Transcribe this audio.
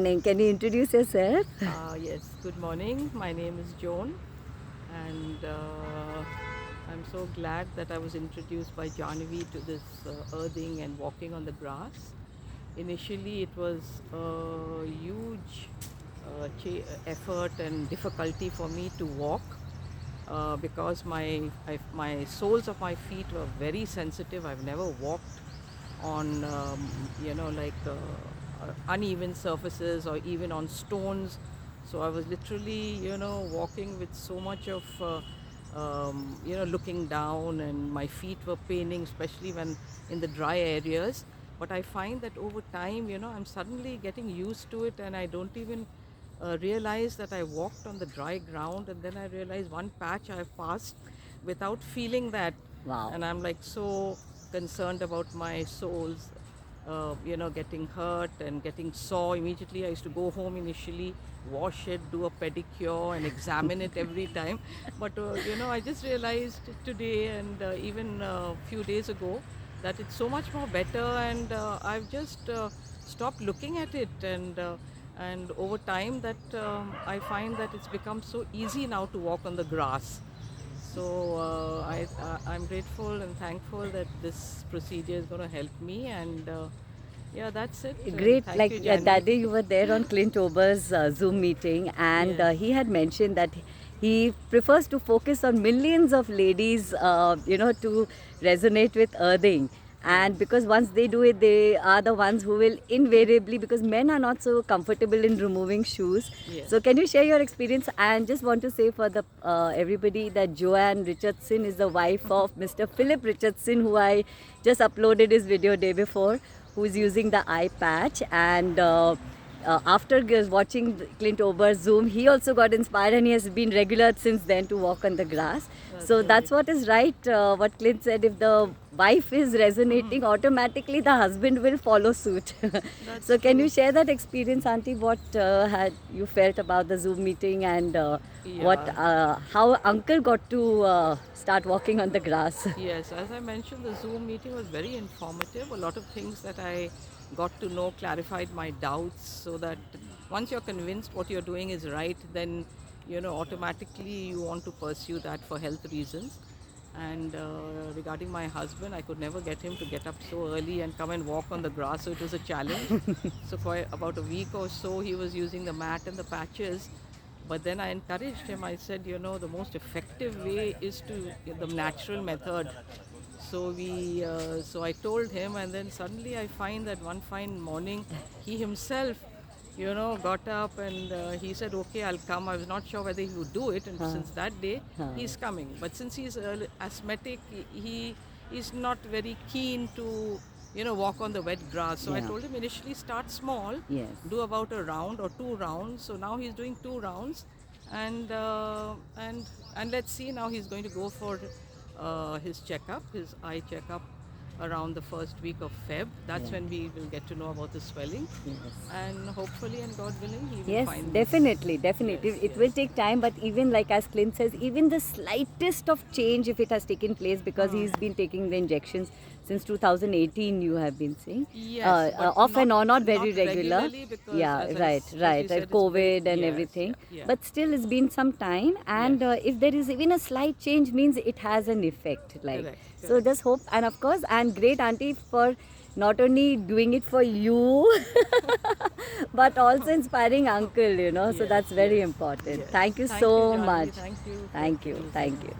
Can you introduce yourself? Yes, good morning. My name is Joan, and I'm so glad that I was introduced by Janavi to this earthing and walking on the grass. Initially, it was a huge effort and difficulty for me to walk because my soles of my feet were very sensitive. I've never walked on uneven surfaces or even on stones, so I was literally walking with so much of looking down, and my feet were paining, especially when in the dry areas. But I find that over time, I'm suddenly getting used to it, and I don't even realize that I walked on the dry ground, and then I realized one patch I passed without feeling that. Wow. And I'm like so concerned about my soles, getting hurt and getting sore. Immediately I used to go home initially, wash it, do a pedicure and examine it every time. But I just realized today and even a few days ago that it's so much more better, and I've just stopped looking at it, and over time that I find that it's become so easy now to walk on the grass. So I'm grateful and thankful that this procedure is going to help me, and yeah, that's it. And Great. thank you, That Janvi. day you were there on Clint Ober's Zoom meeting, and Yes. he had mentioned that he prefers to focus on millions of ladies, to resonate with earthing. And Yes. because once they do it, they are the ones who will invariably, because men are not so comfortable in removing shoes. Yes. So, can you share your experience? And just want to say for the everybody that Joan Richardson is the wife of Mr. Philip Richardson, who I just uploaded his video day before, who's using the eye patch. And after watching Clint Ober's Zoom, he also got inspired, and he has been regular since then to walk on the grass. That's So right. that's what is right. What Clint said: if the wife is resonating, automatically the husband will follow suit. That's So can you true. share that experience, Auntie? What had you felt about the Zoom meeting, and what Yeah. how Uncle got to start walking on the grass? Yes, as I mentioned, the Zoom meeting was very informative. A lot of things that I got to know clarified my doubts, so that once you're convinced what you're doing is right, then automatically you want to pursue that for health reasons. And regarding my husband, I could never get him to get up so early and come and walk on the grass, so it was a challenge. So for about a week or so, he was using the mat and the patches. But then I encouraged him. I said, the most effective way is to the natural method. So I told him, and then suddenly I find that one fine morning, he himself, got up, and he said, "Okay, I'll come." I was not sure whether he would do it, and since that day, he's coming. But since he's asthmatic, he is not very keen to, walk on the wet grass. So I Yeah. told him initially start small, Yes. do about a round or 2 rounds. So now he's doing 2 rounds, and let's see. Now he's going to go for his checkup, his eye checkup, around the first week of Feb. That's Yeah. when we will get to know about the swelling, Yes. and hopefully, and God willing, he will Yes, find this. definitely, Yes, definitely. It will yes. take time, but even like as Clint says, even the slightest of change, if it has taken place, because Hmm. he's been taking the injections since 2018, you have been saying, Yes, but off and on, not not very regular. regularly, because Yeah, as we right. said, it's very, COVID and yes, yeah, everything. yeah, But still, it's been some time, yes, and if there is even a slight change, means it has an effect. Like, correct, so correct. just hope, and of course, and great auntie for not only doing it for you, but also inspiring uncle, so Yes, that's very yes, important. yes. Thank you Thank you, so Janvi. much. Thank you for Thank you. introducing. Thank you. Thank